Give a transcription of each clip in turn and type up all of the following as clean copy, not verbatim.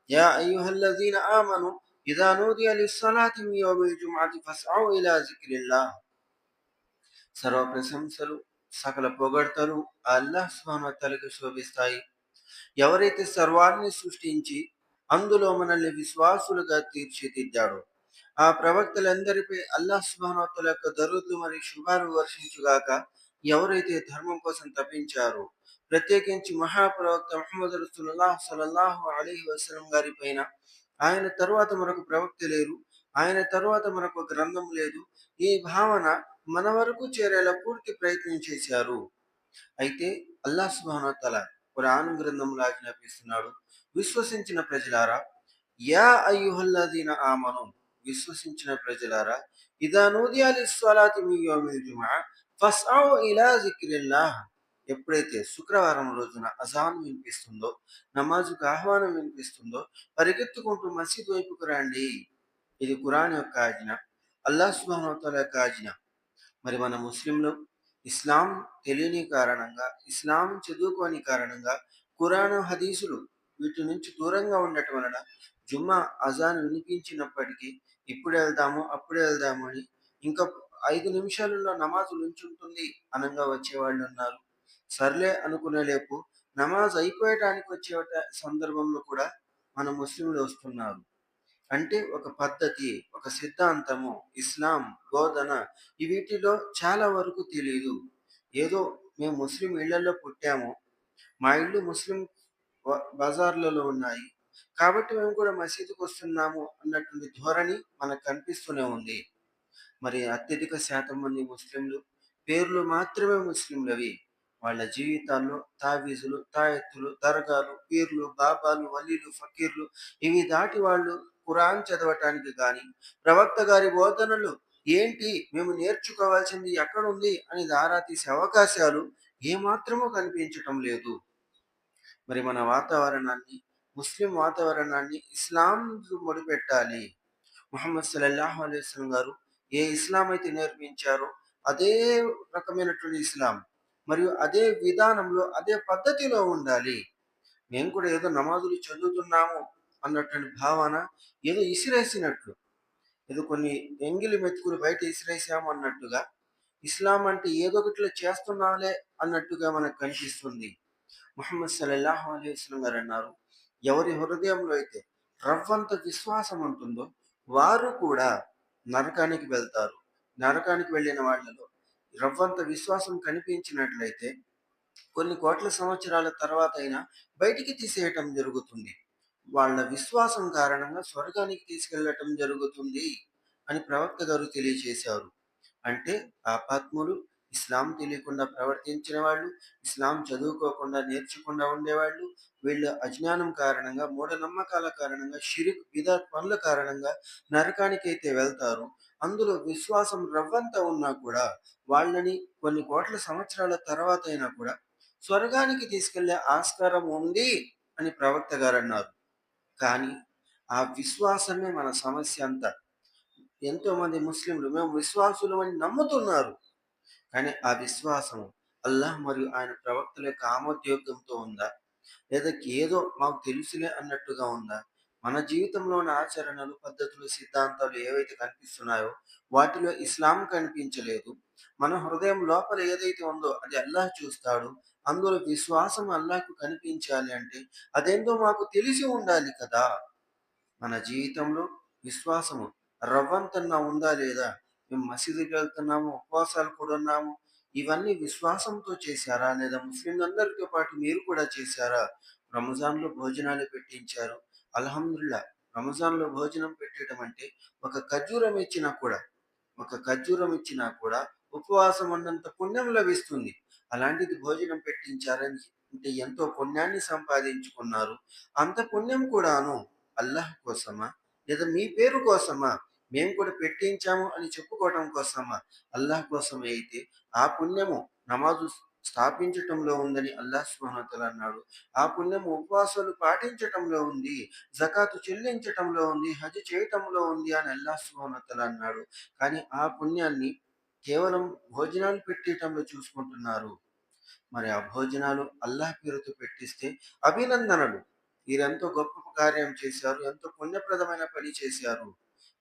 Yeah అయ్యుహల్లజీన ఆమను ఇదా నూదియ లిస్సలాతి మిన్ యౌమిల్ జుమ్అతి ఫస్అవు ఇలా జిక్రిల్లాహ్. సర్వ ప్రశంసలు, సకల పొగడ్తలు అల్లాహ్ సుబ్హానహు వ తఆలాకు శోభిస్తాయి. ఎవరైతే సర్వాన్ని సృష్టించి అందులో మనల్ని విశ్వాసులుగా తీర్చిదిద్దాడో ఆ ప్రవక్తలందరిపై అల్లాహ్ సుబ్హానహు వ తఆలా యొక్క దరూద్లు మరియు శుభాలు వర్షించుగాక. ఎవరైతే ధర్మం కోసం తపించారో, ప్రత్యేకించి మహాప్రవక్త ముహమ్మద్ రసూలుల్లాహ్ సల్లల్లాహు అలైహి వసల్లం గారి పైన, ఆయన తరువాత మరొక ప్రవక్త లేరు, ఆయన తరువాత మరొక గ్రంథం లేదు, ఈ భావన మన వరకు చేరేలా పూర్తి ప్రయత్నం చేశారు. అయితే అల్లాహ్ సుబ్హానహు వ తఆలా ఖురాన్ గ్రంథంలో ఆజ్ఞాపిస్తున్నాడు, విశ్వసించిన ప్రజలారా, యా అయ్యుహల్లజీన ఆమను, విశ్వసించిన ప్రజలారా, ఇదా నూదియ లిస్సలాతి మిన్ యౌమిల్ జుమ్అ ఫస్అవు ఇలా జిక్రిల్లాహ్. ఎప్పుడైతే శుక్రవారం రోజున అజాన్ వినిపిస్తుందో, నమాజుకు ఆహ్వానం వినిపిస్తుందో, పరిగెత్తుకుంటూ మసీద్ వైపుకు రండి. ఇది ఖురాన్ యొక్క ఆజ్ఞ, అల్లాహ్ సుబ్హానహు వ తఆలా యొక్క ఆజ్ఞ. మరి మన ముస్లింలు ఇస్లాం తెలియని కారణంగా, ఇస్లాం చదువుకోని కారణంగా, ఖురాను హదీసులు వీటి నుంచి దూరంగా ఉండటం వలన జుమ్మా అజాన్ వినిపించినప్పటికీ ఇప్పుడు వెళ్దాము అప్పుడు వెళ్దాము అని, ఇంకా 5 నిమిషాలలో నమాజ్ నుంచుంటుంది అనంగా వచ్చేవాళ్ళు ఉన్నారు. సర్లే అనుకునే లేపు నమాజ్ అయిపోయటానికి వచ్చే సందర్భంలో కూడా మన ముస్లింలు వస్తున్నారు. అంటే ఒక పద్ధతి, ఒక సిద్ధాంతము, ఇస్లాం బోధన వీటిలో చాలా వరకు తెలీదు. ఏదో మేము ముస్లిం ఇళ్లలో పుట్టాము, మా ఇల్లు ముస్లిం బజార్లలో ఉన్నాయి, కాబట్టి మేము కూడా మసీదుకు వస్తున్నాము అన్నటువంటి ధోరణి మనకు కనిపిస్తూనే ఉంది. మరి అత్యధిక శాతం మంది ముస్లింలు పేర్లు మాత్రమే ముస్లింలవి. వాళ్ళ జీవితాల్లో తావీజులు, తాయెత్తులు, దర్గాలు, పీర్లు, బాబాలు, వలీలు, ఫకీర్లు ఇవి దాటి వాళ్ళు ఖురాన్ చదవటానికి గాని, ప్రవక్త గారి బోధనలు ఏంటి, మేము నేర్చుకోవాల్సింది ఎక్కడుంది అని ఆరా తీసే అవకాశాలు ఏమాత్రమూ కనిపించటం లేదు. మరి మన వాతావరణాన్ని, ముస్లిం వాతావరణాన్ని ఇస్లాం ముడిపెట్టాలి. ముహమ్మద్ సల్లల్లాహు అలైహి వసల్లం గారు ఏ ఇస్లాం అయితే నేర్పించారో అదే రకమైనటువంటి ఇస్లాం మరియు అదే విధానంలో, అదే పద్ధతిలో ఉండాలి. మేము కూడా ఏదో నమాజులు చదువుతున్నాము అన్నటువంటి భావన, ఏదో ఇసిరేసినట్లు, ఏదో కొన్ని ఎంగిలి మెతుకులు బయట ఇసిరేసాము అన్నట్టుగా, ఇస్లాం అంటే ఏదో ఒకటిలో చేస్తున్నాంలే అన్నట్టుగా మనకు కనిపిస్తుంది. ముహమ్మద్ సల్లల్లాహు అలైహి వసల్లం గారు అన్నారు, ఎవరి హృదయంలో అయితే రవ్వంత విశ్వాసం ఉంటుందో వారు కూడా నరకానికి వెళ్తారు. నరకానికి వెళ్ళిన వాళ్ళలో రవ్వంత విశ్వాసం కనిపించినట్లయితే కొన్ని కోట్ల సంవత్సరాల తర్వాత అయినా బయటికి తీసేయటం జరుగుతుంది. వాళ్ళ విశ్వాసం కారణంగా స్వర్గానికి తీసుకెళ్ళటం జరుగుతుంది అని ప్రవక్త గారు తెలియజేశారు. అంటే పాపాత్ములు, ఇస్లాం తెలియకుండా ప్రవర్తించిన వాళ్ళు, ఇస్లాం చదువుకోకుండా నేర్చకుండా ఉండేవాళ్ళు, వీళ్ళ అజ్ఞానం కారణంగా, మూఢనమ్మకాల కారణంగా, షిరిక్ బిదత్ పనుల కారణంగా నరకానికైతే వెళ్తారు. అందులో విశ్వాసం రవ్వంత ఉన్నా కూడా వాళ్ళని కొన్ని కోట్ల సంవత్సరాల తర్వాత అయినా కూడా స్వర్గానికి తీసుకెళ్లే ఆస్కారం ఉంది అని ప్రవక్త గారు అన్నారు. కానీ ఆ విశ్వాసమే మన సమస్య అంతా. ఎంతో మంది ముస్లింలు మేము విశ్వాసులు అని నమ్ముతున్నారు, కానీ ఆ విశ్వాసం అల్లాహ్ మరియు ఆయన ప్రవక్తల యొక్క ఆమోదయోగ్యంతో ఉందా, లేదా ఏదో మాకు తెలుసులే అన్నట్టుగా ఉందా? మన జీవితంలో ఉన్న ఆచరణలు, పద్ధతులు, సిద్ధాంతాలు ఏవైతే కనిపిస్తున్నాయో వాటిలో ఇస్లాం కనిపించలేదు. మన హృదయం లోపల ఏదైతే ఉందో అది అల్లాహ్ చూస్తాడు. అందులో విశ్వాసం అల్లాహ్కు కనిపించాలి అంటే అదేందో మాకు తెలిసి ఉండాలి కదా. మన జీవితంలో విశ్వాసము రవ్వంతన్నా ఉందా లేదా? మేము మసీదుకి వెళ్తున్నాము, ఉపవాసాలు కూడా ఉన్నాము, ఇవన్నీ విశ్వాసంతో చేశారా? లేదా ముస్లింలందరితో పాటు మీరు కూడా చేశారా? రంజాన్‌లో భోజనాలు పెట్టించారు. అల్హమ్దులిల్లా. రంజాన్‌లో భోజనం పెట్టడం అంటే ఒక ఖర్జూరం ఇచ్చినా కూడా, ఒక ఖర్జూరం ఇచ్చినా కూడా ఉపవాసం ఉన్నంత పుణ్యం లభిస్తుంది. అలాంటిది భోజనం పెట్టించారని అంటే ఎంతో పుణ్యాన్ని సంపాదించుకున్నారు. అంత పుణ్యం కూడాను అల్లాహ్ కోసమా? లేదా మీ పేరు కోసమా? మేము కూడా పెట్టించాము అని చెప్పుకోవటం కోసమా? అల్లాహ్ కోసమే అయితే ఆ పుణ్యము నమాజు స్థాపించటంలో ఉందని అల్లాహ్ సుబ్హానహు వ తఆలా అన్నాడు. ఆ పుణ్యము ఉపవాసాలు పాటించటంలో ఉంది, జకాతు చెల్లించటంలో ఉంది, హజ్ చేయటంలో ఉంది అని అల్లాహ్ సుబ్హానహు వ తఆలా అన్నాడు. కానీ ఆ పుణ్యాన్ని కేవలం భోజనాలు పెట్టేయటంలో చూసుకుంటున్నారు. మరి ఆ భోజనాలు అల్లాహ్ పేరుతో పెట్టిస్తే అభినందనలు. మీరెంతో గొప్ప కార్యం చేశారు, ఎంతో పుణ్యప్రదమైన పని చేశారు.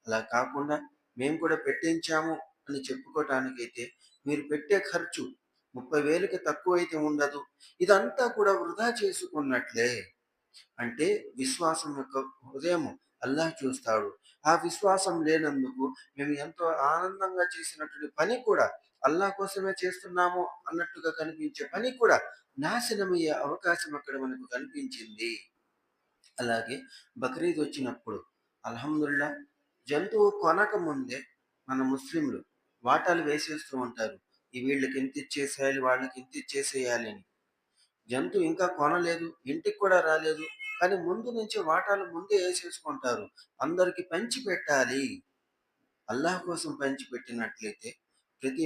అలా కాకుండా మేము కూడా పెట్టించాము అని చెప్పుకోవటానికైతే మీరు పెట్టే ఖర్చు 30,000కి తక్కువైతే ఉండదు. ఇదంతా కూడా వృధా చేసుకున్నట్లే. అంటే విశ్వాసం యొక్క హృదయము అల్లాహ్ చూస్తాడు. ఆ విశ్వాసం లేనందుకు మేము ఎంతో ఆనందంగా చేసినటువంటి పని కూడా, అల్లాహ్ కోసమే చేస్తున్నాము అన్నట్టుగా కనిపించే పని కూడా నాశనమయ్యే అవకాశం అక్కడ మనకు కనిపించింది. అలాగే బక్రీద్ వచ్చినప్పుడు అల్హమ్దుల్లా జంతువు కొనక ముందే మన ముస్లింలు వాటాలు వేసేస్తూ ఉంటారు. ఈ వీళ్ళకి ఇంత ఇచ్చేసేయాలి, వాళ్ళకి ఇంత ఇచ్చేసేయాలి అని. జంతువు ఇంకా కొనలేదు, ఇంటికి కూడా రాలేదు. కానీ ముందు నుంచి వాటాలు ముందే ఏసేసుకుంటారు. అందరికి పంచి పెట్టాలి. అల్లాహ్ కోసం పంచిపెట్టినట్లయితే ప్రతి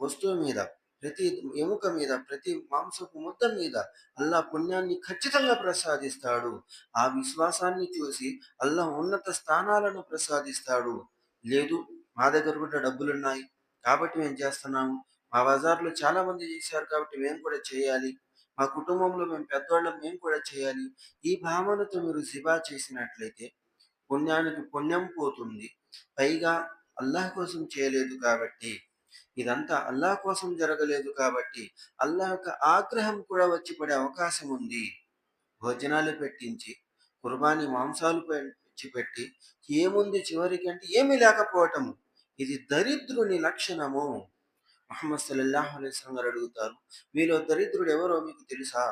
వస్తువు మీద, ప్రతి ఎముక మీద, ప్రతి మాంసపు ముద్ద మీద అల్లాహ్ పుణ్యాన్ని ఖచ్చితంగా ప్రసాదిస్తాడు. ఆ విశ్వాసాన్ని చూసి అల్లాహ్ ఉన్నత స్థానాలను ప్రసాదిస్తాడు. లేదు, మా దగ్గర కూడా డబ్బులున్నాయి కాబట్టి మేము చేస్తున్నాము, మా బజార్లో చాలా మంది చేశారు కాబట్టి మేము కూడా చేయాలి, మా కుటుంబంలో మేము పెద్దవాళ్ళం మేము కూడా చేయాలి, ఈ భావనతో మీరు జిబా చేసినట్లయితే పుణ్యానికి పుణ్యం పోతుంది. పైగా అల్లాహ్ కోసం చేయలేదు కాబట్టి, ఇదంతా అల్లాహ్ కోసం జరగలేదు కాబట్టి అల్లాహ్ యొక్క ఆగ్రహం కూడా వచ్చి పడే అవకాశం ఉంది. భోజనాలు పెట్టించి, కుర్బానీ మాంసాలు పెట్టి ఏముంది చివరికి అంటే ఏమీ లేకపోవటము. ఇది దరిద్రుని లక్షణము. ముహమ్మద్ సల్లల్లాహు అలైహి వసల్లం గారు అడుగుతారు, మీలో దరిద్రుడు ఎవరో మీకు తెలుసా?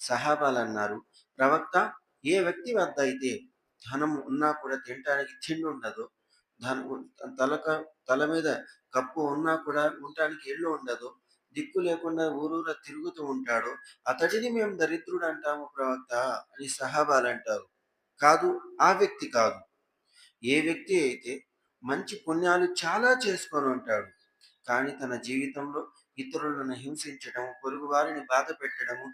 సహాబాలు అన్నారు, ప్రవక్త, ఏ వ్యక్తి వద్ద అయితే ధనం ఉన్నా కూడా తినటానికి తిండి ఉండదు, ధనం తలక తల మీద కప్పు ఉన్నా కూడా ఉండటానికి ఇల్లు ఉండదు, దిక్కు లేకుండా ఊరూరా తిరుగుతూ ఉంటాడు, అతడిని మేము దరిద్రుడు అంటాము ప్రవక్త అని సహాబాలు అంటారు. కాదు, ఆ వ్యక్తి కాదు. ఏ వ్యక్తి అయితే మంచి పుణ్యాలు చాలా చేసుకొని ఉంటాడు కానీ తన జీవితంలో ఇతరులను హింసించడం, పొరుగు వారిని బాధ పెట్టడము,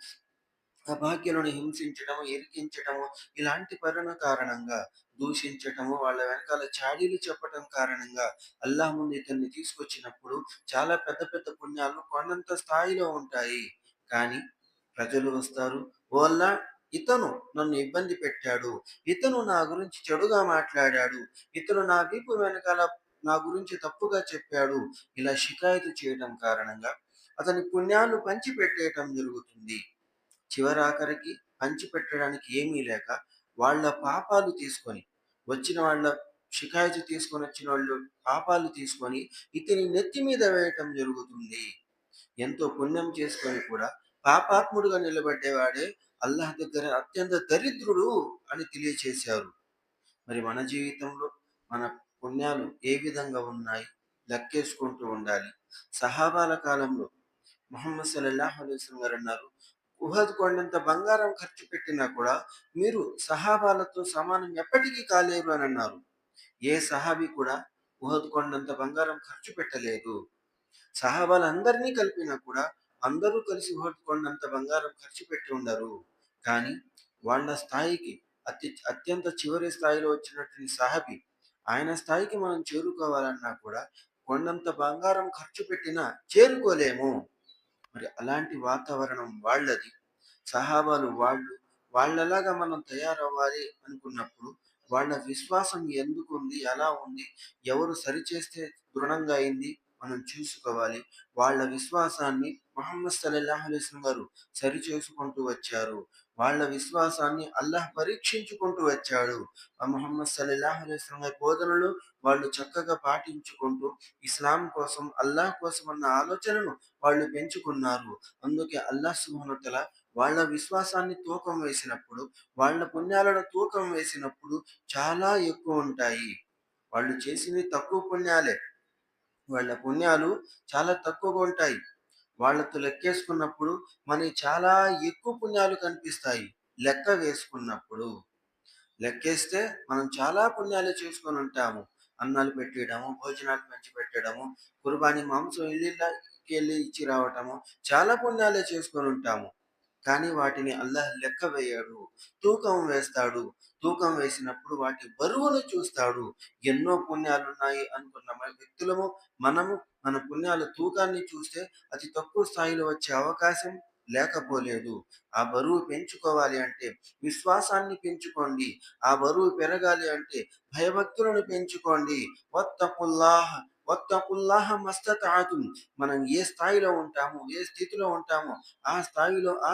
అభాగ్యులను హింసించడము, ఇరికించడము, ఇలాంటి పనుల కారణంగా దూషించటము, వాళ్ళ వెనకాల చాడీలు చెప్పటం కారణంగా అల్లాహ్ ముందు ఇతన్ని తీసుకొచ్చినప్పుడు చాలా పెద్ద పెద్ద పుణ్యాలు కొండంత స్థాయిలో ఉంటాయి. కానీ ప్రజలు వస్తారు, ఓ అల్లాహ్, ఇతను నన్ను ఇబ్బంది పెట్టాడు, ఇతను నా గురించి చెడుగా మాట్లాడాడు, ఇతను నా వీపు వెనకాల నా గురించి తప్పుగా చెప్పాడు, ఇలా షికాయతు చేయడం కారణంగా అతని పుణ్యాలు పంచిపెట్టేయటం జరుగుతుంది. చివరాఖరికి పంచిపెట్టడానికి ఏమీ లేక వాళ్ళ పాపాలు తీసుకొని, వచ్చిన వాళ్ళ షికాయతు తీసుకొని వచ్చిన వాళ్ళు పాపాలు తీసుకొని ఇతని నెత్తి మీద వేయటం జరుగుతుంది. ఎంతో పుణ్యం చేసుకొని కూడా పాపాత్ముడుగా నిలబడ్డేవాడే అల్లాహ్ దగ్గర అత్యంత దరిద్రుడు అని తెలియచేశారు. మరి మన జీవితంలో మన పుణ్యాలు ఏ విధంగా ఉన్నాయి లెక్కేసుకుంటూ ఉండాలి. సహాబాల కాలంలో ముహమ్మద్ సల్లల్లాహు అలైహి వసల్లం గారు అన్నారు, ఉహద్ కొండంత బంగారం ఖర్చు పెట్టినా కూడా మీరు సహాబాలతో సమానం ఎప్పటికీ కాలేరు అని అన్నారు. ఏ సహాబీ కూడా ఉహద్ కొండంత బంగారం ఖర్చు పెట్టలేదు. సహాబాలందరినీ కలిపినా కూడా అందరూ కలిసి ఉహద్ కొండంత బంగారం ఖర్చు పెట్టి ఉండరు. కానీ వాళ్ళ స్థాయికి అత్యంత చివరి స్థాయిలో వచ్చినటువంటి సహాబీ, ఆయన స్థాయికి మనం చేరుకోవాలన్నా కూడా కొండంత బంగారం ఖర్చు పెట్టినా చేరుకోలేము. మరి అలాంటి వాతావరణం వాళ్ళది. సహాబాలు వాళ్ళు. వాళ్ళలాగా మనం తయారవ్వాలి అనుకున్నప్పుడు వాళ్ళ విశ్వాసం ఎందుకుంది, ఎలా ఉంది, ఎవరు సరిచేస్తే దృఢంగా అయింది మనం చూసుకోవాలి. వాళ్ళ విశ్వాసాన్ని ముహమ్మద్ సల్లల్లాహు అలైహి వసల్లం గారు సరిచేసుకుంటూ వచ్చారు. వాళ్ళ విశ్వాసాన్ని అల్లాహ్ పరీక్షించుకుంటూ వచ్చాడు. ఆ ముహమ్మద్ సల్లల్లాహు అలైహి వసల్లం గారి బోధనలు వాళ్ళు చక్కగా పాటించుకుంటూ ఇస్లాం కోసం, అల్లాహ్ కోసం అన్న ఆలోచనను వాళ్ళు పెంచుకున్నారు. అందుకే అల్లాహ్ సుబ్హానహు వ తఆలా వాళ్ళ విశ్వాసాన్ని తూకం వేసినప్పుడు, వాళ్ళ పుణ్యాలను తూకం వేసినప్పుడు చాలా ఎక్కువ ఉంటాయి. వాళ్ళు చేసింది తక్కువ పుణ్యాలే. వాళ్ళ పుణ్యాలు చాలా తక్కువగా ఉంటాయి. వాళ్ళతో లెక్కేసుకున్నప్పుడు మనకి చాలా ఎక్కువ పుణ్యాలు కనిపిస్తాయి. లెక్క వేసుకున్నప్పుడు. లెక్కేస్తే మనం చాలా పుణ్యాలు చేసుకొని ఉంటాము. అన్నాలు పెట్టేయడము, భోజనాలు పంచిపెట్టడము, కుర్బానీ మాంసం ఇళ్ళిళ్ళకెళ్ళి ఇచ్చి రావటము, చాలా పుణ్యాలే చేసుకొని ఉంటాము. కానీ వాటిని అల్లాహ్ లెక్క వేయడు. తూకం వేస్తాడు. తూకం వేసినప్పుడు వాటి బరువును చూస్తాడు. ఎన్నో పుణ్యాలున్నాయి అనుకున్న మన వ్యక్తులము, మనము మన పుణ్యాల తూకాన్ని చూస్తే అతి తక్కువ స్థాయిలో వచ్చే అవకాశం లేకపోలేదు. ఆ బరువు పెంచుకోవాలి అంటే విశ్వాసాన్ని పెంచుకోండి. ఆ బరువు పెరగాలి అంటే భయభక్తులను పెంచుకోండి. వత్తకుల్లాహ్ వత్తకుల్లాహ మస్తతఅతుం. మనం ఏ స్థాయిలో ఉంటామో, ఏ స్థితిలో ఉంటామో ఆ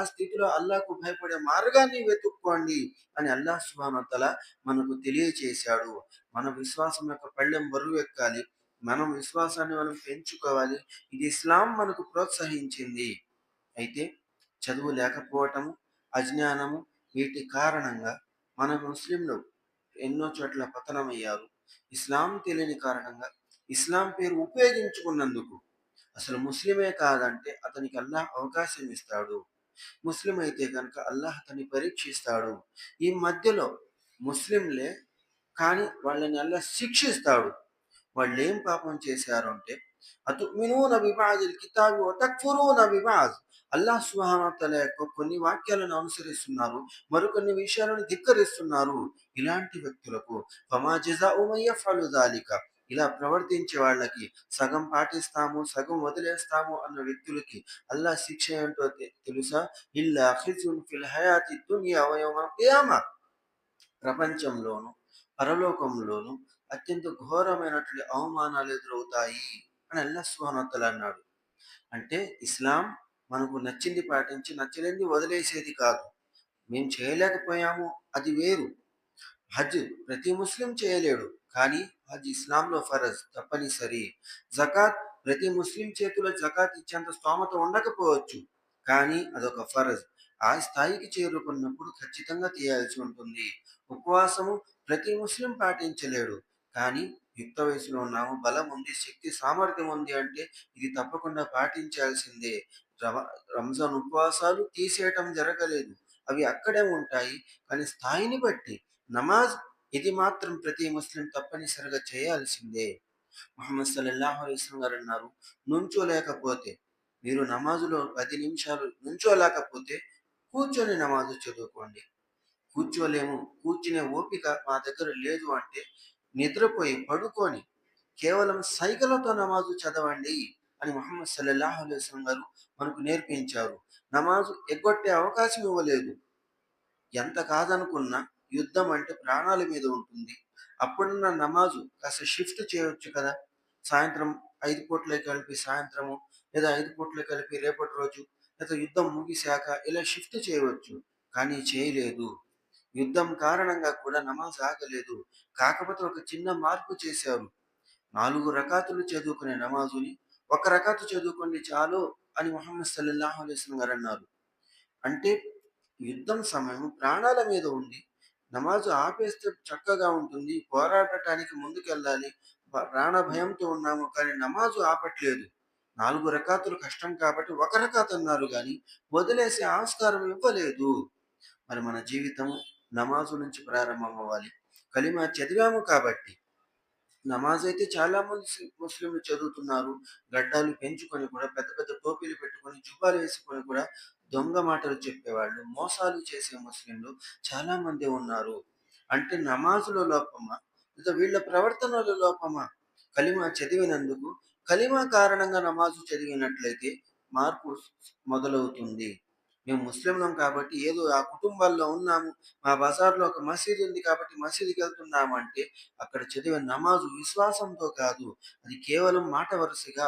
స్థితిలో అల్లాహ్‌కు భయపడే మార్గాన్ని వెతుక్కోండి అని అల్లాహ్ సుబ్హానహు వ తఆలా మనకు తెలియచేశాడు. మన విశ్వాసం యొక్క పళ్ళెం బరువెక్కాలి. మనం విశ్వాసాన్ని మనం పెంచుకోవాలి. ఇది ఇస్లాం మనకు ప్రోత్సహించింది. అయితే చదువు లేకపోవటము, అజ్ఞానము వీటి కారణంగా మన ముస్లింలు ఎన్నో చోట్ల పతనమయ్యారు. ఇస్లాం తెలియని కారణంగా ఇస్లాం పేరు ఉపయోగించుకున్నందుకు అసలు ముస్లిమే కాదంటే అతనికి అల్లాహ్ అవకాశం ఇస్తాడు. ముస్లిం అయితే కనుక అల్లాహ్ అతన్ని పరీక్షిస్తాడు. ఈ మధ్యలో ముస్లింలే కానీ వాళ్ళని అల్లాహ్ శిక్షిస్తాడు. వాళ్ళేం పాపం చేశారు అంటే అతుమినూన బిబాదిల్ కితాబి వ తక్ఫురూన బిబాద్. అల్లాహ్ సుబ్హానహు వ తఆలా యొక్క కొన్ని వాక్యాలను అనుసరిస్తున్నారు. మరికొన్ని విషయాలను ధిక్కరిస్తున్నారు. ఇలాంటి వ్యక్తులకు ఫమా జజాఉ మన్ యఫ్అలు జాలిక. ఇలా ప్రవర్తించే వాళ్ళకి సగం పాటిస్తాము, సగం వదిలేస్తాము అన్న వ్యక్తులకి అల్లాహ్ శిక్ష ఏంటో తెలుసా? ఇల్లా ఖిజ్యున్ ఫిల్ హయాతి దునియా వ యౌమల్ ఖియామా. ప్రపంచంలోను, పరలోకంలోను అత్యంత ఘోరమైనటువంటి అవమానాలు ఎదురవుతాయి అని అల్లాహ్ సుబ్హానహు వ తఆలా అన్నాడు. అంటే ఇస్లాం మనకు నచ్చింది పాటించి నచ్చలేనిది వదిలేసేది కాదు. మేము చేయలేకపోయాము అది వేరు. హజ్ ప్రతి ముస్లిం చేయలేడు. కానీ హజ్ ఇస్లాంలో ఫరజ్ తప్పనిసరి. జకాత్ ప్రతి ముస్లిం చేతిలో జకాత్ ఇచ్చేంత స్తోమత ఉండకపోవచ్చు. కానీ అదొక ఫరజ్. ఆ స్థాయికి చేరుకున్నప్పుడు ఖచ్చితంగా తీయాల్సి ఉంటుంది. ఉపవాసము ప్రతి ముస్లిం పాటించలేడు. కానీ యుక్త వయసులో ఉన్నాము, బలం ఉంది, శక్తి సామర్థ్యం ఉంది అంటే ఇది తప్పకుండా పాటించాల్సిందే. రమ రంజాన్ ఉపవాసాలు తీసేయటం జరగలేదు. అవి అక్కడే ఉంటాయి. కానీ స్థాయిని బట్టి నమాజ్ ఇది మాత్రం ప్రతి ముస్లిం తప్పనిసరిగా చేయాల్సిందే. ముహమ్మద్ సల్లల్లాహు అలైహి వసల్లం గారు అన్నారు, నుంచోలేకపోతే మీరు నమాజులో 10 నిమిషాలు నుంచోలేకపోతే కూర్చొని నమాజు చదువుకోండి. కూర్చోలేము, కూర్చునే ఓపిక మా దగ్గర లేదు అంటే నిద్రపోయి పడుకొని కేవలం సైగలతో నమాజు చదవండి అని ముహమ్మద్ సల్లల్లాహు అలైహి వసల్లం గారు మనకు నేర్పించారు. నమాజు ఎగ్గొట్టే అవకాశం ఇవ్వలేదు. ఎంత కాదనుకున్నా యుద్ధం అంటే ప్రాణాల మీద ఉంటుంది. అప్పుడున్న నమాజు కాస్త షిఫ్ట్ చేయొచ్చు కదా! సాయంత్రం 5 పూటలే కలిపి సాయంత్రము, లేదా 5 పూటలే కలిపి రేపటి రోజు, లేదా యుద్ధం ముగిశాక ఇలా షిఫ్ట్ చేయవచ్చు. కానీ చేయలేదు. యుద్ధం కారణంగా కూడా నమాజ్ ఆగలేదు. కాకపోతే ఒక చిన్న మార్పు చేశారు. 4 రకాతులు చదువుకునే నమాజుని ఒక రకాతు చదువుకోండి చాలు అని ముహమ్మద్ సల్లల్లాహు అలైహి వసల్లం గారన్నారు. అంటే యుద్ధం సమయం ప్రాణాల మీద ఉంది. నమాజు ఆపేస్తే చక్కగా ఉంటుంది. పోరాడటానికి ముందుకెళ్ళాలి. ప్రాణ భయంతో ఉన్నాము. కానీ నమాజు ఆపట్లేదు. 4 రకాతులు కష్టం కాబట్టి ఒక రకాత్ అన్నారు గాని వదిలేసే ఆస్కారం ఇవ్వలేదు. మరి మన జీవితం నమాజు నుంచి ప్రారంభమవ్వాలి. కలిమా చదివాము కాబట్టి నమాజ్ అయితే చాలా మంది ముస్లింలు చదువుతున్నారు. గడ్డాలు పెంచుకొని కూడా పెద్ద పెద్ద టోపీలు పెట్టుకొని, జుబ్బాలు వేసుకొని కూడా దొంగ మాటలు చెప్పేవాళ్ళు, మోసాలు చేసే ముస్లింలు చాలా మందే ఉన్నారు. అంటే నమాజులో లోపమా? లేదా వీళ్ళ ప్రవర్తనలో లోపమా? కలిమా చదివినందుకు, కలిమా కారణంగా నమాజు చదివినట్లయితే మార్పు మొదలవుతుంది. మేము ముస్లింలం కాబట్టి ఏదో ఆ కుటుంబాల్లో ఉన్నాము. మా బజార్‌లో ఒక మసీదు ఉంది కాబట్టి మసీదుకెళ్తున్నామంటే అక్కడ చదివే నమాజు విశ్వాసంతో కాదు. అది కేవలం మాట వరుసగా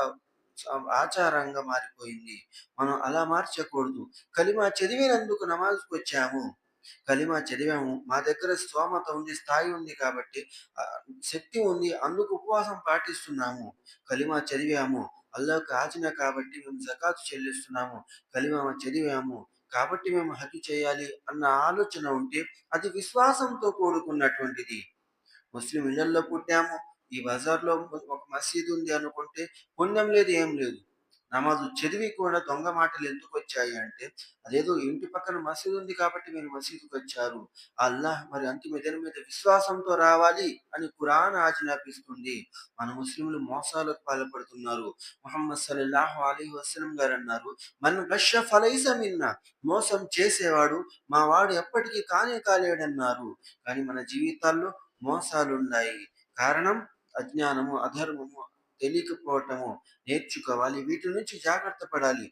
ఆచారంగా మారిపోయింది. మనం అలా మార్చకూడదు. కలిమా చదివినందుకు నమాజ్‌కొచ్చాము. కలిమా చదివాము. మా దగ్గర స్తోమత ఉంది, స్థాయి ఉంది కాబట్టి శక్తి ఉంది. అందుకు ఉపవాసం పాటిస్తున్నాము. కలిమా చదివాము. అల్లాహ్‌కు ఆజ్ఞ కాబట్టి మేము జకాత్ చెల్లిస్తున్నాము. కలిమా చదివాము. కాబట్టి మేము హజ్ చేయాలి అన్న ఆలోచన ఉంటే అది విశ్వాసంతో కూడుకున్నటువంటిది. ముస్లిం ఇళ్లల్లో పుట్టాము. ఈ బజార్‌లో ఒక మసీదు ఉంది అనుకుంటే పుణ్యం లేదు, ఏం లేదు. నమాజు చదివి కూడా దొంగ మాటలు ఎందుకొచ్చాయి అంటే, అదేదో ఇంటి పక్కన మసీదు ఉంది కాబట్టి మీరు మసీదుకొచ్చారు. అల్లాహ్ మరి అంతిమ దినం మీద విశ్వాసంతో రావాలి అని ఖురాన్ ఆజ్ఞాపిస్తుంది. మన ముస్లింలు మోసాలకు పాల్పడుతున్నారు. ముహమ్మద్ సల్లల్లాహు అలైహి వసల్లం గారన్నారు, "మన్ గష ఫలైస మిన్నా." మోసం చేసేవాడు మా వాడు ఎప్పటికీ కానే కాలేడన్నారు. కానీ మన జీవితాల్లో మోసాలున్నాయి. కారణం అజ్ఞానము, అధర్మము తెలియకపోవటము నేర్చుకోవాలి. వీటి నుంచి జాగ్రత్త పడాలి.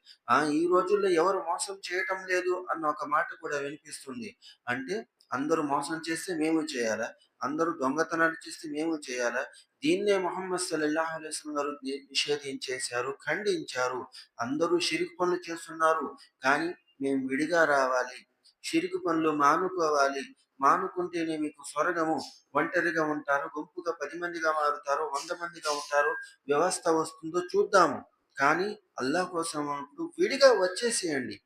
ఈ రోజుల్లో ఎవరు మోసం చేయటం లేదు అన్న ఒక మాట కూడా వినిపిస్తుంది. అంటే అందరూ మోసం చేస్తే మేము చేయాలా? అందరూ దొంగతనాలు చేస్తే మేము చేయాలా? దీన్నే ముహమ్మద్ సల్లల్లాహు అలైహి వసల్లం గారు నిషేధించేశారు, ఖండించారు. అందరూ షిర్క్ పనులు చేస్తున్నారు. కానీ మేము విడిగా రావాలి. షిర్క్ పనులు మానుకోవాలి. మానుకుంటేనే మీకు స్వర్గము. ఒంటరిగా ఉంటారు, గుంపుగా 10 మందిగా మారుతారు, 100 మందిగా ఉంటారు. వ్యవస్థ వస్తుందో చూద్దాము. కానీ అల్లాహ్ కోసం అన్నప్పుడు విడిగా వచ్చేసేయండి.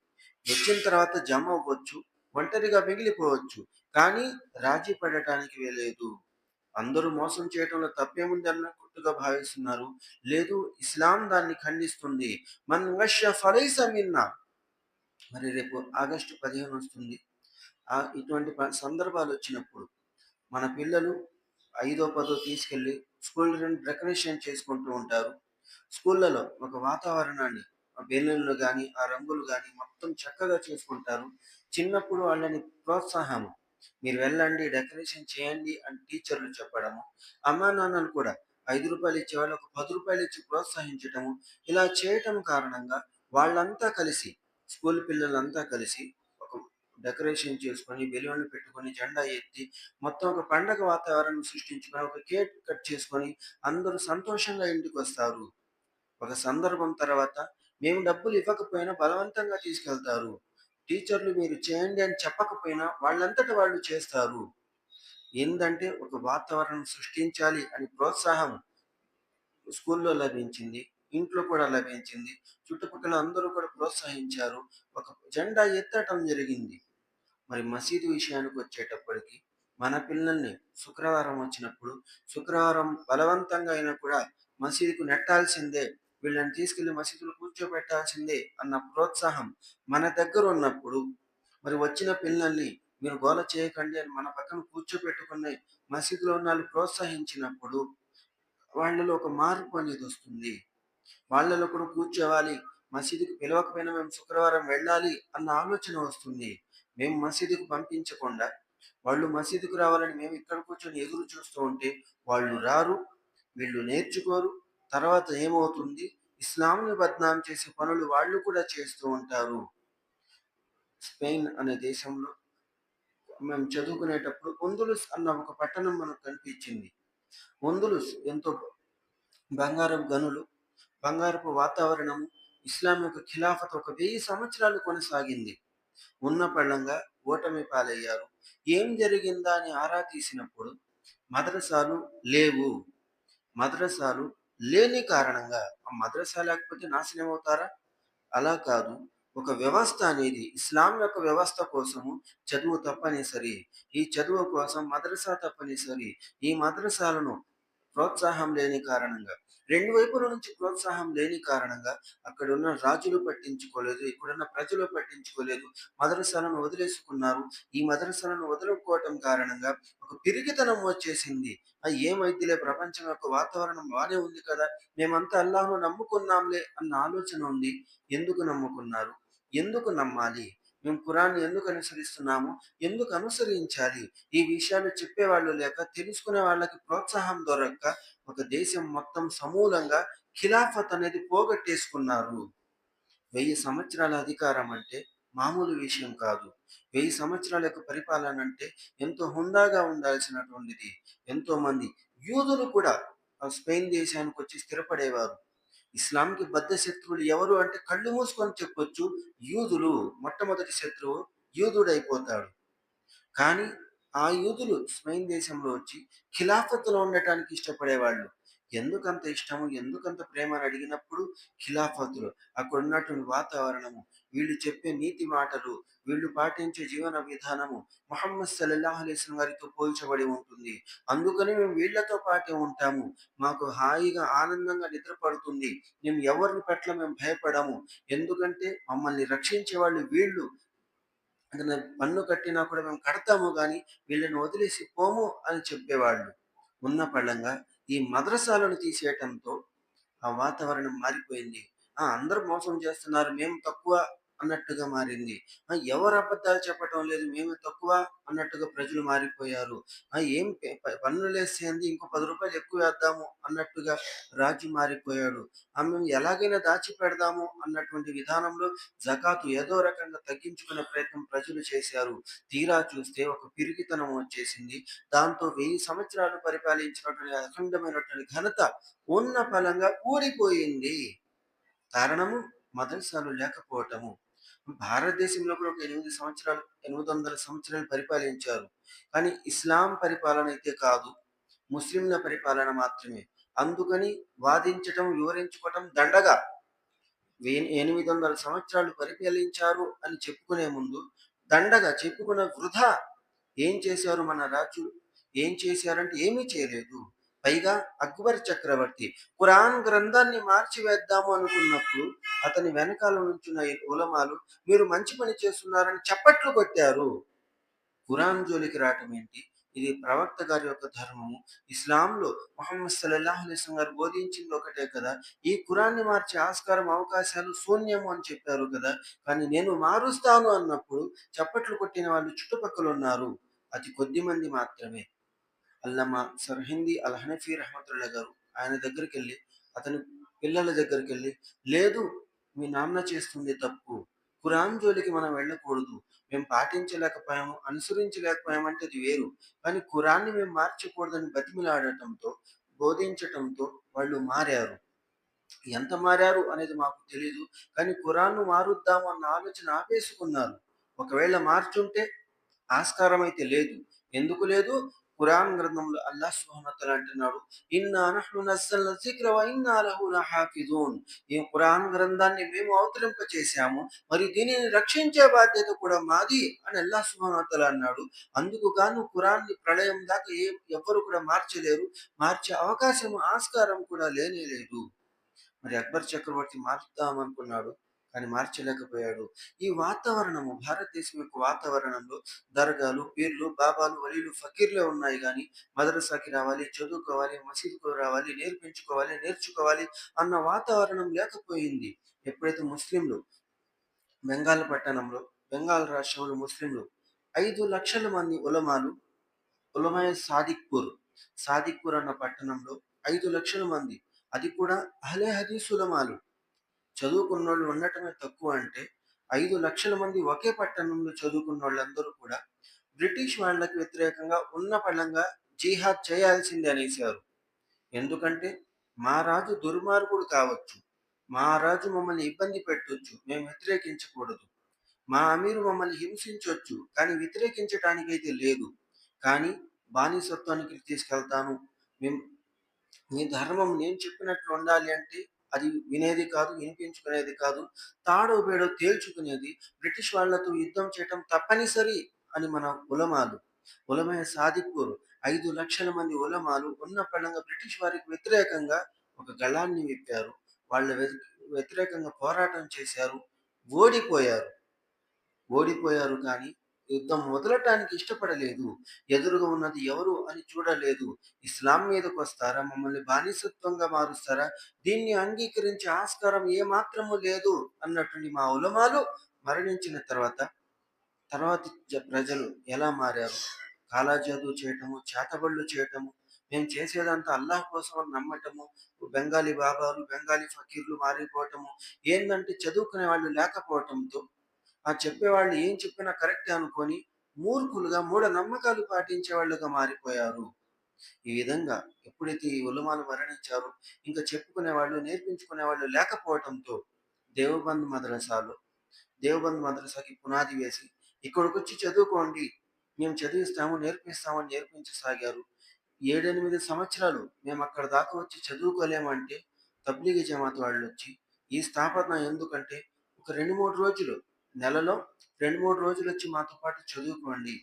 వచ్చిన తర్వాత జమ అవ్వచ్చు. ఒంటరిగా మిగిలిపోవచ్చు. కానీ రాజీ పడటానికి వీలేదు. అందరూ మోసం చేయటంలో తప్పేముంది అన్నట్టుగా భావిస్తున్నారు. లేదు, ఇస్లాం దాన్ని ఖండిస్తుంది. మన్ గష ఫలైస మిన్నా. మరి రేపు ఆగస్టు 15 వస్తుంది. ఇటువంటి సందర్భాలు వచ్చినప్పుడు మన పిల్లలు ఐదో పదో తీసుకెళ్ళి స్కూల్ డెకరేషన్ చేసుకుంటూ ఉంటారు. స్కూళ్ళలో ఒక వాతావరణాన్ని, బెలూన్లు కానీ ఆ రంగులు కానీ మొత్తం చక్కగా చేసుకుంటారు. చిన్నప్పుడు వాళ్ళని ప్రోత్సాహం, మీరు వెళ్ళండి డెకరేషన్ చేయండి అని టీచర్లు చెప్పడము, అమ్మా నాన్నలు కూడా ₹5 ఇచ్చే వాళ్ళు ఒక ₹10 ఇచ్చి ప్రోత్సహించటము, ఇలా చేయటం కారణంగా వాళ్ళంతా కలిసి, స్కూల్ పిల్లలంతా కలిసి ఒక డెకరేషన్ చేసుకొని బెలూన్లు పెట్టుకొని జెండా ఎత్తి మొత్తం ఒక పండగ వాతావరణం సృష్టించుకొని ఒక కేక్ కట్ చేసుకొని అందరూ సంతోషంగా ఇంటికి వస్తారు. ఒక సందర్భం తర్వాత మేము డబ్బులు ఇవ్వకపోయినా బలవంతంగా తీసుకెళ్తారు. టీచర్లు మీరు చేయండి అని చెప్పకపోయినా వాళ్ళంతట వాళ్ళు చేస్తారు. ఏందంటే ఒక వాతావరణం సృష్టించాలి అని ప్రోత్సాహం స్కూల్లో లభించింది. ఇంట్లో కూడా లభించింది. చుట్టుపక్కల అందరూ కూడా ప్రోత్సహించారు. ఒక జెండా ఎత్తటం జరిగింది. మరి మసీదు విషయానికి వచ్చేటప్పటికి మన పిల్లల్ని శుక్రవారం వచ్చినప్పుడు, శుక్రవారం బలవంతంగా అయినా కూడా మసీదుకు నెట్టాల్సిందే, వీళ్ళని తీసుకెళ్లి మసీదులో కూర్చోబెట్టాల్సిందే అన్న ప్రోత్సాహం మన దగ్గర ఉన్నప్పుడు, మరి వచ్చిన పిల్లల్ని మీరు గోల చేయకండి అని మన పక్కన కూర్చోబెట్టుకుని మసీదులో ఉన్న వాళ్ళు ప్రోత్సహించినప్పుడు వాళ్ళలో ఒక మార్పు అనేది వస్తుంది. వాళ్ళలో కూడా కూర్చోవాలి. మసీదుకి పిలవకపోయినా మేము శుక్రవారం వెళ్ళాలి అన్న ఆలోచన వస్తుంది. మేము మసీదుకి పంపించకుండా, వాళ్ళు మసీదుకి రావాలని మేము ఇక్కడ కూర్చొని ఎదురు చూస్తూ ఉంటే, వాళ్ళు రారు, వీళ్ళు నేర్చుకోరు. తర్వాత ఏమవుతుంది? ఇస్లాంని బద్నాం చేసే పనులు వాళ్ళు కూడా చేస్తూ ఉంటారు. స్పెయిన్ అనే దేశంలో మేము చదువుకునేటప్పుడు ఉందులుస్ అన్న ఒక పట్టణం మనకు కనిపించింది. ఉందులుస్ ఎంతో బంగారపు గనులు, బంగారపు వాతావరణము, ఇస్లాం యొక్క ఖిలాఫత్ ఒక 1000 సంవత్సరాలు కొనసాగింది. ఉన్న పళంగా ఓటమి పాలయ్యారు. ఏం జరిగిందా అని ఆరా తీసినప్పుడు మద్రసాలు లేవు. మద్రసాలు లేని కారణంగా, ఆ మద్రసా లేకపోతే నాశనం అవుతారా? అలా కాదు. ఒక వ్యవస్థ అనేది ఇస్లాం యొక్క వ్యవస్థ కోసము చదువు తప్పనిసరి. ఈ చదువు కోసం మద్రసా తప్పనిసరి. ఈ మద్రసాలను ప్రోత్సాహం లేని కారణంగా, 2 వైపుల నుంచి ప్రోత్సాహం లేని కారణంగా అక్కడున్న రాజులు పట్టించుకోలేదు. ఇక్కడున్న ప్రజలు పట్టించుకోలేదు. మదరసాలను వదిలేసుకున్నారు. ఈ మదరసాలను వదులుకోవటం కారణంగా ఒక పిరికితనం వచ్చేసింది. ఏమైద్దిలే, ప్రపంచం యొక్క వాతావరణం బానే ఉంది కదా! మేమంతా అల్లాహ్‌ను నమ్ముకున్నాంలే అన్న ఆలోచన ఉంది. ఎందుకు నమ్ముకున్నారు? ఎందుకు నమ్మాలి? మేము ఖురాన్‌ని ఎందుకు అనుసరిస్తున్నాము? ఎందుకు అనుసరించాలి? ఈ విషయాలు చెప్పేవాళ్ళు లేక, తెలుసుకునే వాళ్ళకి ప్రోత్సాహం దొరక్క ఒక దేశం మొత్తం సమూలంగా ఖిలాఫత్ అనేది పోగొట్టేసుకున్నారు. 1000 సంవత్సరాల అధికారం అంటే మామూలు విషయం కాదు. 1000 సంవత్సరాల యొక్క పరిపాలన అంటే ఎంతో హుందాగా ఉండాల్సినటువంటిది. ఎంతోమంది యూదులు కూడా స్పెయిన్ దేశానికి వచ్చి స్థిరపడేవారు. ఇస్లాంకి బద్ధ శత్రువులు ఎవరు అంటే కళ్ళు మూసుకొని చెప్పొచ్చు, యూదులు. మొట్టమొదటి శత్రువు యూదుడైపోతాడు. కానీ ఆ యూదులు స్పెయిన్ దేశంలో వచ్చి ఖిలాఫత్తులో ఉండటానికి ఇష్టపడేవాళ్ళు. ఎందుకంత ఇష్టము, ఎందుకంత ప్రేమ అని అడిగినప్పుడు ఖిలాఫత్తులో అక్కడ ఉన్నటువంటి వాతావరణము, వీళ్ళు చెప్పే నీతి మాటలు, వీళ్ళు పాటించే జీవన విధానము ముహమ్మద్ సల్లల్లాహు అలైహి వసల్లం గారితో పోల్చబడి ఉంటుంది. అందుకని మేము వీళ్ళతో పాటే ఉంటాము. మాకు హాయిగా ఆనందంగా నిద్ర పడుతుంది. మేము ఎవరి పట్ల మేము భయపడము. ఎందుకంటే మమ్మల్ని రక్షించే వాళ్ళు వీళ్ళు. ఏదైనా పన్ను కట్టినా కూడా మేము కడతాము గానీ వీళ్ళని వదిలేసి పోము అని చెప్పేవాళ్ళు. ఉన్న పళంగా ఈ మద్రసాలను తీసేయటంతో ఆ వాతావరణం మారిపోయింది. అందరూ మోసం చేస్తున్నారు, మేము తక్కువ అన్నట్టుగా మారింది. ఎవరు అబద్ధాలు చెప్పటం లేదు, మేమే తక్కువ అన్నట్టుగా ప్రజలు మారిపోయారు. ఏం పన్నులేసేయండి, ఇంకో ₹10 ఎక్కువ వేద్దాము అన్నట్టుగా రాజు మారిపోయాడు. మేము ఎలాగైనా దాచిపెడదాము అన్నటువంటి విధానంలో జకాతు ఏదో రకంగా తగ్గించుకునే ప్రయత్నం ప్రజలు చేశారు. తీరా చూస్తే ఒక పిరికితనం వచ్చేసింది. దాంతో 1000 సంవత్సరాలు పరిపాలించినటువంటి అఖండమైనటువంటి ఘనత ఉన్న ఫలంగా ఊడిపోయింది. కారణము మదర్సాలు లేకపోవటము. భారతదేశంలో కూడా ఒక 800 సంవత్సరాలు పరిపాలించారు. కానీ ఇస్లాం పరిపాలన అయితే కాదు. ముస్లింల పరిపాలన మాత్రమే. అందుకని వాదించటం, వివరించుకోవటం దండగా. 800 సంవత్సరాలు పరిపాలించారు అని చెప్పుకునే ముందు దండగా చెప్పుకున్న వృధా. ఏం చేశారు మన రాజులు? ఏం చేశారంటే ఏమీ చేయలేదు. పైగా అక్బర్ చక్రవర్తి ఖురాన్ గ్రంథాన్ని మార్చివేద్దాము అనుకున్నప్పుడు అతని వెనకాల నుంచున్న ఉలమాలు మీరు మంచి పని చేస్తున్నారని చప్పట్లు కొట్టారు. ఖురాన్ జోలికి రావటం ఏంటి? ఇది ప్రవక్త గారి యొక్క ధర్మము. ఇస్లాంలో ముహమ్మద్ సల్లల్లాహు అలైహి వసల్లం గారు బోధించింది ఒకటే కదా. ఈ ఖురాన్ని మార్చే ఆస్కారం, అవకాశాలు శూన్యము అని చెప్పారు కదా. కానీ నేను మారుస్తాను అన్నప్పుడు చప్పట్లు కొట్టిన వాళ్ళు చుట్టుపక్కల ఉన్నారు. అతి కొద్ది మంది మాత్రమే. అల్లమా సర్హిందీ అల్ హనఫీ రహమతుల్లా గారు ఆయన దగ్గరికెళ్ళి, అతని పిల్లల దగ్గరికెళ్ళి, లేదు మీ నాన్న చేస్తుంది తప్పు, ఖురాన్ జోలికి మనం వెళ్ళకూడదు, మేము పాటించలేకపోయాము, అనుసరించలేకపోయాము అంటే అది వేరు. కానీ ఖురాన్ని మేము మార్చకూడదని బతిమిలాడటంతో, బోధించటంతో వాళ్ళు మారారు. ఎంత మారారు అనేది మాకు తెలీదు. కానీ ఖురాన్ను మారుద్దాము అన్న ఆలోచన ఆపేసుకున్నారు. ఒకవేళ మార్చుంటే ఆస్కారం అయితే లేదు. ఎందుకు లేదు? ఖురాన్ గ్రంథంలో అల్లాహ్ సుబ్హానహు వ తఆలా అంటున్నాడు, ఇన్నా నహ్ను నజ్జల్నా జిక్ర వ ఇన్నా లహు లహాఫిజూన్. ఈ ఖురాన్ గ్రంథాన్ని మేము అవతరింపచేశాము, మరి దీనిని రక్షించే బాధ్యత కూడా మాది అని అల్లాహ్ సుబ్హానహు వ తఆలా అన్నాడు. అందుకు గాను ఖురాన్ని ప్రళయం దాకా ఎవ్వరు కూడా మార్చలేరు. మార్చే అవకాశం, ఆస్కారం కూడా లేనే లేదు. మరి అక్బర్ చక్రవర్తి మార్చుదామనుకున్నాడు. కానీ మార్చలేకపోయాడు. ఈ వాతావరణము, భారతదేశం యొక్క వాతావరణంలో దర్గాలు, పీర్లు, బాబాలు, వలీలు, ఫకీర్లే ఉన్నాయి గాని మదరసాకి రావాలి, చదువుకోవాలి, మసీదుకు రావాలి, నేర్పించుకోవాలి, నేర్చుకోవాలి అన్న వాతావరణం లేకపోయింది. ఎప్పుడైతే ముస్లింలు బెంగాల్ పట్టణంలో, బెంగాల్ రాష్ట్రంలో ముస్లింలు 5,00,000 మంది ఉలమాలు, ఉలమాయ సాదిక్పూర్ అన్న పట్టణంలో 5,00,000 మంది, అది కూడా అహ్లే హదీస్ ఉలమాలు, చదువుకున్నోళ్ళు ఉండటమే తక్కువ అంటే 5,00,000 మంది ఒకే పట్టణంలో చదువుకున్న వాళ్ళందరూ కూడా బ్రిటిష్ వాళ్ళకి వ్యతిరేకంగా ఉన్న పళంగా జిహాద్ చేయాల్సిందే అనేసారు. ఎందుకంటే మా రాజు దుర్మార్గుడు కావచ్చు, మా రాజు మమ్మల్ని ఇబ్బంది పెట్టొచ్చు, మేము వ్యతిరేకించకూడదు, మా అమీరు మమ్మల్ని హింసించొచ్చు, కానీ వ్యతిరేకించటానికైతే లేదు. కానీ బానిసత్వానికి తీసుకెళ్తాను, మేము నీ ధర్మం నేను చెప్పినట్లు ఉండాలి అంటే అది వినేది కాదు, వినిపించుకునేది కాదు, తాడో బేడో తేల్చుకునేది. బ్రిటిష్ వాళ్ళతో యుద్ధం చేయటం తప్పనిసరి అని మన ఉలమాలు, ఉలమాయ సాదిక్పూర్ 5,00,000 మంది ఉలమాలు ఉన్న పళంగా బ్రిటిష్ వారికి వ్యతిరేకంగా ఒక గళాన్ని విప్పారు. వాళ్ళ వ్యతిరేకంగా పోరాటం చేశారు. ఓడిపోయారు. ఓడిపోయారు కానీ యుద్ధం మొదలటానికి ఇష్టపడలేదు. ఎదురుగా ఉన్నది ఎవరు అని చూడలేదు. ఇస్లాం మీదకొస్తారా? మమ్మల్ని బానిసత్వంగా మారుస్తారా? దీన్ని అంగీకరించే ఆస్కారం ఏమాత్రము లేదు అన్నటువంటి మా ఉలమాలు మరణించిన తర్వాత, తర్వాత ప్రజలు ఎలా మారారు? కాలాజాదు చేయటము, చేతబడులు చేయటము, మేము చేసేదంతా అల్లాహ్ కోసం అని నమ్మటము, బెంగాలీ బాబాలు, బెంగాలీ ఫకీర్లు మారిపోవటము, ఏందంటే చదువుకునే వాళ్ళు లేకపోవటంతో చెప్పేవాళ్ళు ఏం చెప్పినా కరెక్టే అనుకొని మూర్ఖులుగా, మూఢనమ్మకాలు పాటించే వాళ్ళుగా మారిపోయారు. ఈ విధంగా ఎప్పుడైతే ఈ ఉలమాలు మరణించారో ఇంకా చెప్పుకునే వాళ్ళు, నేర్పించుకునే వాళ్ళు లేకపోవటంతో దేవబంద్ మద్రసాలో, దేవబంద్ మద్రసాకి పునాది వేసి ఇక్కడికొచ్చి చదువుకోండి, మేము చదివిస్తాము, నేర్పిస్తామని నేర్పించసాగారు. 7-8 సంవత్సరాలు మేము అక్కడ దాకా వచ్చి చదువుకోలేమంటే తబ్లీగీ జమాత్ వాళ్ళొచ్చి ఈ స్థాపన ఎందుకంటే ఒక 2-3 రోజులు, నెలలో 2-3 రోజులు వచ్చి మాతో పాటు చదువుకోండి.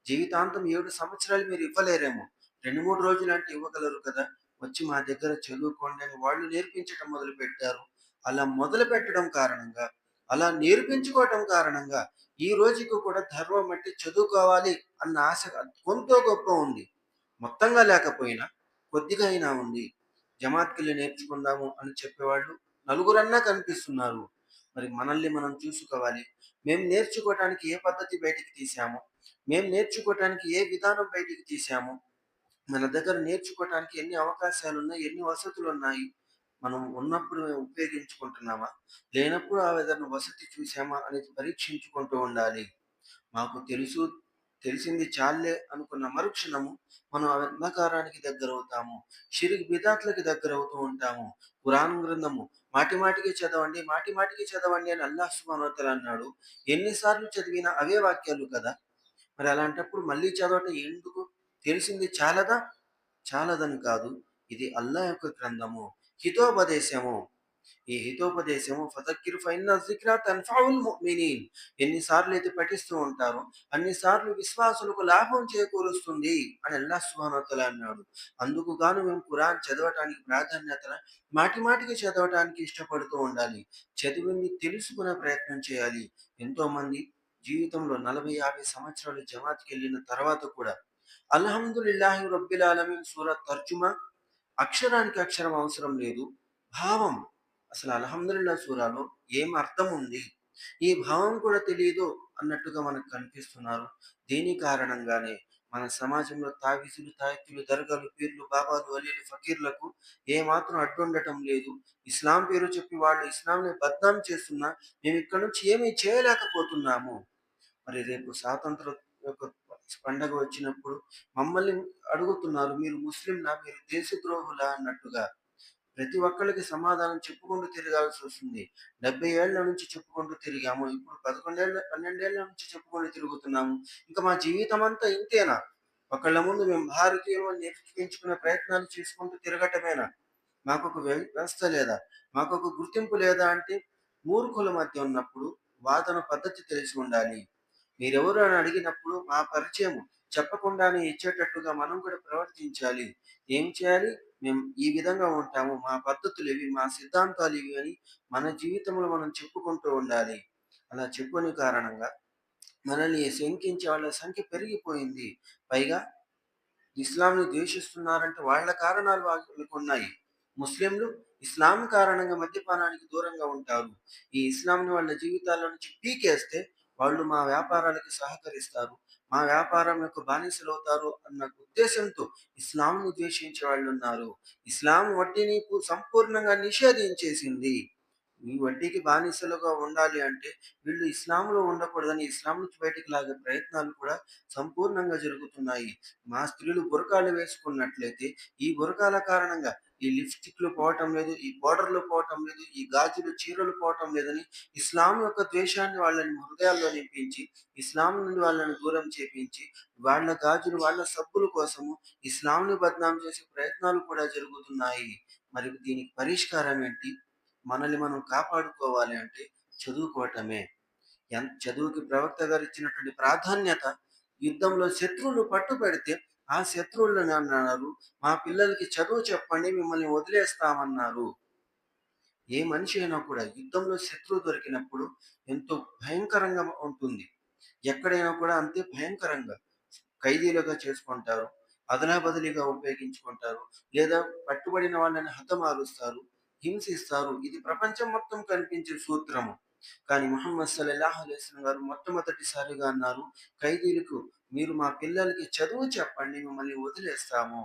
జీవితాంతం 7 సంవత్సరాలు మీరు ఇవ్వలేరేమో. 2-3 రోజులు అంటే ఇవ్వగలరు కదా. వచ్చి మా దగ్గర చదువుకోండి అని వాళ్ళు నేర్పించటం మొదలుపెట్టారు. అలా మొదలుపెట్టడం కారణంగా, అలా నేర్పించుకోవటం కారణంగా ఈ రోజుకి కూడా ధర్మం అంటే చదువుకోవాలి అన్న ఆశ కొంతో గొప్ప ఉంది. మొత్తంగా లేకపోయినా కొద్దిగా అయినా ఉంది. జమాత్‌కెళ్ళి నేర్చుకుందాము అని చెప్పేవాళ్ళు నలుగురన్నా కనిపిస్తున్నారు. మరి మనల్ని మనం చూసుకోవాలి. మేము నేర్చుకోవటానికి ఏ పద్ధతి బయటికి తీసాము, మేము నేర్చుకోవటానికి ఏ విధానం బయటికి తీసాము, మన దగ్గర నేర్చుకోవటానికి ఎన్ని అవకాశాలున్నాయి, ఎన్ని వసతులున్నాయి, మనం ఉన్నప్పుడు ఉపయోగించుకుంటున్నామా, లేనప్పుడు ఆ విధంగా వసతి చూసామా అనేది పరీక్షించుకుంటూ ఉండాలి. మాకు తెలిసింది చాల్లే అనుకున్న మరుక్షణము మనం ఆ అంధకారానికి దగ్గరవుతాము. షిర్క్ బిదాత్లకి దగ్గరవుతూ ఉంటాము. ఖురాన్ గ్రంథము మాటి మాటికి చదవండి, మాటి మాటికి చదవండి అని అల్లాహ్ సుబ్హానహు వ తఆలా అన్నాడు. ఎన్ని సార్లు చదివినా అవే వాక్యాలు కదా! మరి అలాంటప్పుడు మళ్ళీ చదవటం ఎందుకు? తెలిసింది చాలదా? చాలదని కాదు. ఇది అల్లాహ్ యొక్క గ్రంథము, హితోపదేశము. ఈ హితోపదేశము ఫదక్కిర్ ఫఇన్న జిక్రా తన్ఫఉల్ ముమినీన్. ఎన్నిసార్లు అయితే పఠిస్తూ ఉంటారో అన్ని సార్లు విశ్వాసులకు లాభం చేకూరుస్తుంది అని అల్లాహ్ సుబ్హానహు వ తఆలా అన్నాడు. అందుకు గాను మేము ఖురాన్ చదవటానికి ప్రాధాన్యత మాటి మాటికి చదవటానికి ఇష్టపడుతూ ఉండాలి. చదివింది తెలుసుకునే ప్రయత్నం చేయాలి. ఎంతో మంది జీవితంలో 40, 50 సంవత్సరాలు జమాత్‌కెళ్ళిన తర్వాత కూడా అల్హమ్దులిల్లాహి రబ్బిల్ ఆలమీన్ సూరా తర్జుమా అక్షరానికి అక్షరం అవసరం లేదు. భావం అసలు అల్హమ్దులిల్లాహ్ సూరాలో ఏం అర్థం ఉంది, ఈ భావం కూడా తెలియదు అన్నట్టుగా మనకు కనిపిస్తున్నారు. దీని కారణంగానే మన సమాజంలో తావీజులు, తాయెత్తులు, దర్గాలు, పీర్లు, బాబాలు, వలీలు, ఫకీర్లకు ఏమాత్రం అడ్డుండటం లేదు. ఇస్లాం పేరు చెప్పి వాళ్ళు ఇస్లాంని బద్నాం చేస్తున్నా మేము ఇక్కడి నుంచి ఏమీ చేయలేకపోతున్నాము. మరి రేపు స్వాతంత్రం యొక్క పండగ వచ్చినప్పుడు మమ్మల్ని అడుగుతున్నారు, మీరు ముస్లింలా, మీరు దేశద్రోహులా అన్నట్టుగా. ప్రతి ఒక్కళ్ళకి సమాధానం చెప్పుకుంటూ తిరగాల్సి వస్తుంది. 70 ఏళ్ల నుంచి చెప్పుకుంటూ తిరిగాము. ఇప్పుడు 12 నుంచి చెప్పుకుంటూ తిరుగుతున్నాము. ఇంకా మా జీవితం అంతా ఇంతేనా? ఒకళ్ళ ముందు మేము భారతీయులు అని నిరూపించుకునే ప్రయత్నాలు చేసుకుంటూ తిరగటమేనా? మాకొక వ్యవస్థ లేదా? మాకొక గుర్తింపు లేదా అంటే మూర్ఖుల మధ్య ఉన్నప్పుడు వాదన పద్ధతి తెలిసి ఉండాలి. మీరెవరు అని అడిగినప్పుడు మా పరిచయం చెప్పకుండానే ఇచ్చేటట్టుగా మనం కూడా ప్రవర్తించాలి. ఏం చేయాలి? మేము ఈ విధంగా ఉంటాము. మా పద్ధతులివి, మా సిద్ధాంతాలివి అని మన జీవితంలో మనం చెప్పుకుంటూ ఉండాలి. అలా చెప్పుని కారణంగా మనల్ని శంకించే వాళ్ళ సంఖ్య పెరిగిపోయింది. పైగా ఇస్లాంని ద్వేషిస్తున్నారంటే వాళ్ళ కారణాలు వాళ్ళకున్నాయి. ముస్లింలు ఇస్లాం కారణంగా మద్యపానానికి దూరంగా ఉంటారు. ఈ ఇస్లాంని వాళ్ళ జీవితాల్లో నుంచి పీకేస్తే వాళ్ళు మా వ్యాపారాలకి సహకరిస్తారు. మా వ్యాపారం యొక్క బానిసలవుతారు అన్న ఉద్దేశంతో ఇస్లాంను ద్వేషించే వాళ్ళున్నారు. ఇస్లాం వడ్డీని సంపూర్ణంగా నిషేధించేసింది. ఈ వడ్డీకి బానిసలుగా ఉండాలి అంటే వీళ్ళు ఇస్లాంలో ఉండకూడదని ఇస్లాం నుంచి బయటికి లాగే ప్రయత్నాలు కూడా సంపూర్ణంగా జరుగుతున్నాయి. మా స్త్రీలు బురకాలు వేసుకున్నట్లయితే ఈ బురకాల కారణంగా ఈ లిప్‌స్టిక్‌లు పోవటం లేదు, ఈ పౌడర్‌లు పోవటం లేదు, ఈ గాజులు, చీరలు పోవటం లేదని ఇస్లాం యొక్క ద్వేషాన్ని వాళ్ళని హృదయాల్లో నింపించి, ఇస్లాం నుండి వాళ్ళని దూరం చేపించి, వాళ్ళ గాజులు, వాళ్ళ సబ్బుల కోసము ఇస్లాంని బద్నాం చేసే ప్రయత్నాలు కూడా జరుగుతున్నాయి. మరి దీనికి పరిష్కారం ఏంటి? మనల్ని మనం కాపాడుకోవాలి అంటే చదువుకోవటమే. చదువుకి ప్రవక్త గారు ఇచ్చినటువంటి ప్రాధాన్యత, యుద్ధంలో శత్రువులు పట్టుబడితే ఆ శత్రువులని అన్నారు, మా పిల్లలకి చదువు చెప్పండి మిమ్మల్ని వదిలేస్తామన్నారు. ఏ మనిషి అయినా కూడా యుద్ధంలో శత్రువు దొరికినప్పుడు ఎంతో భయంకరంగా ఉంటుంది. ఎక్కడైనా కూడా అంతే భయంకరంగా ఖైదీలుగా చేసుకుంటారు. అదలాబదిలీగా ఉపయోగించుకుంటారు. లేదా పట్టుబడిన వాళ్ళని హతమారుస్తారు, హింసిస్తారు. ఇది ప్రపంచం మొత్తం కనిపించే సూత్రము. కానీ ముహమ్మద్ సల్లల్లాహు అలైహి వసల్లం గారు మొట్టమొదటిసారిగా అన్నారు, ఖైదీలకు మీరు మా పిల్లలకి చదువు చెప్పండి మిమ్మల్ని వదిలేస్తాము.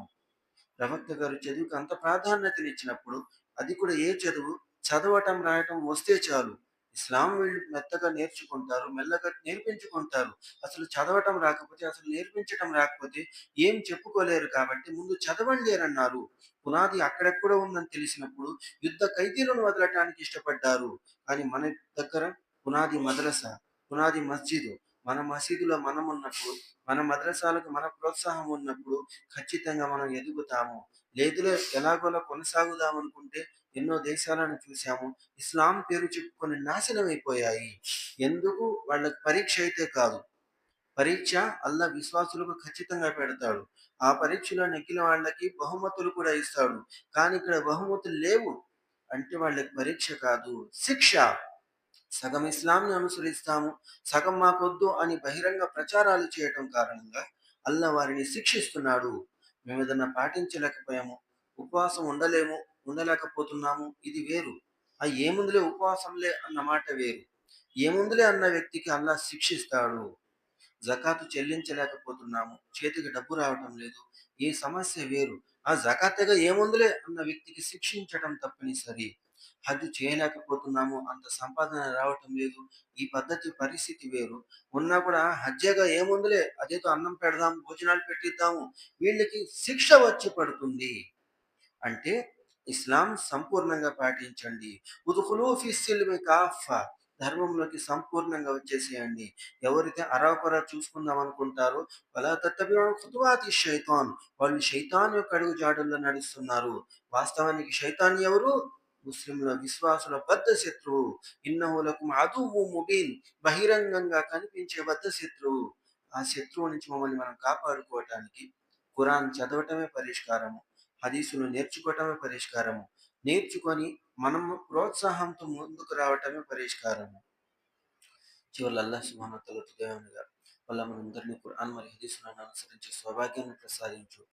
ప్రవక్త గారు చదువుకి అంత ప్రాధాన్యతనిచ్చినప్పుడు, అది కూడా ఏ చదువు? చదవటం, రాయటం వస్తే చాలు. ఇస్లాం వీళ్ళు మెత్తగా నేర్చుకుంటారు. మెల్లగా నేర్పించుకుంటారు. అసలు చదవటం రాకపోతే, అసలు నేర్పించటం రాకపోతే ఏం చెప్పుకోలేరు కాబట్టి ముందు చదవండి అనన్నారు. పునాది అక్కడెక్కడో ఉందని తెలిసినప్పుడు యుద్ధ ఖైదీలను వదలటానికి ఇష్టపడ్డారు. కానీ మన దగ్గర పునాది మద్రసా, పునాది మస్జిదు. మన మసీదులో మనమున్నప్పుడు, మన మద్రసాలకు మన ప్రోత్సాహం ఉన్నప్పుడు ఖచ్చితంగా మనం ఎదుగుతాము. లేదులే ఎలాగోలా కొనసాగుదాం అనుకుంటే ఎన్నో దేశాలను చూసాము. ఇస్లాం పేరు చెప్పుకొని నాశనమైపోయాయి. ఎందుకు? వాళ్ళకి పరీక్ష అయితే కాదు. పరీక్ష అల్లా విశ్వాసులకు ఖచ్చితంగా పెడతాడు. ఆ పరీక్షలో నెగ్గిన వాళ్ళకి బహుమతులు కూడా ఇస్తాడు. కానీ ఇక్కడ బహుమతులు లేవు. అంటే వాళ్ళకి పరీక్ష కాదు, శిక్ష. సగం ఇస్లాంని అనుసరిస్తాము, సగం మాకొద్దు అని బహిరంగ ప్రచారాలు చేయటం కారణంగా అల్లా వారిని శిక్షిస్తున్నాడు. మేమేదన్నా పాటించలేకపోయాము, ఉపవాసం ఉండలేము, ఉండలేకపోతున్నాము, ఇది వేరు. ఏముందిలే ఉపవాసంలే అన్న మాట వేరు. ఏముందిలే అన్న వ్యక్తికి అల్లాహ్ శిక్షిస్తాడు. జకాతు చెల్లించలేకపోతున్నాము. చేతికి డబ్బు రావటం లేదు. ఈ సమస్య వేరు. ఆ జకాతేగా ఏముందిలే అన్న వ్యక్తికి శిక్షించటం తప్పనిసరి. హజ్ చేయలేకపోతున్నాము. అంత సంపాదన రావటం లేదు. ఈ పద్ధతి పరిస్థితి వేరు. ఉన్నా కూడా హజ్జేగా ఏముందిలే అదేదో అన్నం పెడదాం, భోజనాలు పెట్టిద్దాము. వీళ్ళకి శిక్ష వచ్చి పడుతుంది. అంటే ఇస్లాం సంపూర్ణంగా పాటించండి. ఉదుఖులూ ఫీ సిల్మి కాఫా, ధర్మంలోకి సంపూర్ణంగా వచ్చేసేయండి. ఎవరైతే అరకొర చూసుకుందాం అనుకుంటారో వలా తత్తబిఉ ఖుతువాతి షైతాన్, వాళ్ళు శైతాన్ యొక్క అడుగు జాడల్లో నడుస్తున్నారు. వాస్తవానికి శైతాన్ ఎవరు? ముస్లింల విశ్వాసుల బద్ధ శత్రువు. ఇన్నహు లకుం అదువ్వు ముబీన్, బహిరంగంగా కనిపించే బద్ధ శత్రువు. ఆ శత్రువు నుంచి మమ్మల్ని మనం కాపాడుకోవటానికి ఖురాన్ చదవటమే పరిష్కారము. హదీసులు నేర్చుకోవటమే పరిష్కారము. నేర్చుకొని మనము ప్రోత్సాహంతో ముందుకు రావటమే పరిష్కారము. చివరిలో అల్లాహ్ సుబ్హానహు వ తఆలా దేవునిగా వల్ల మనందరినీ ఖురాన్ మరియు హదీసులను అనుసరించే సౌభాగ్యాన్ని ప్రసాదించు.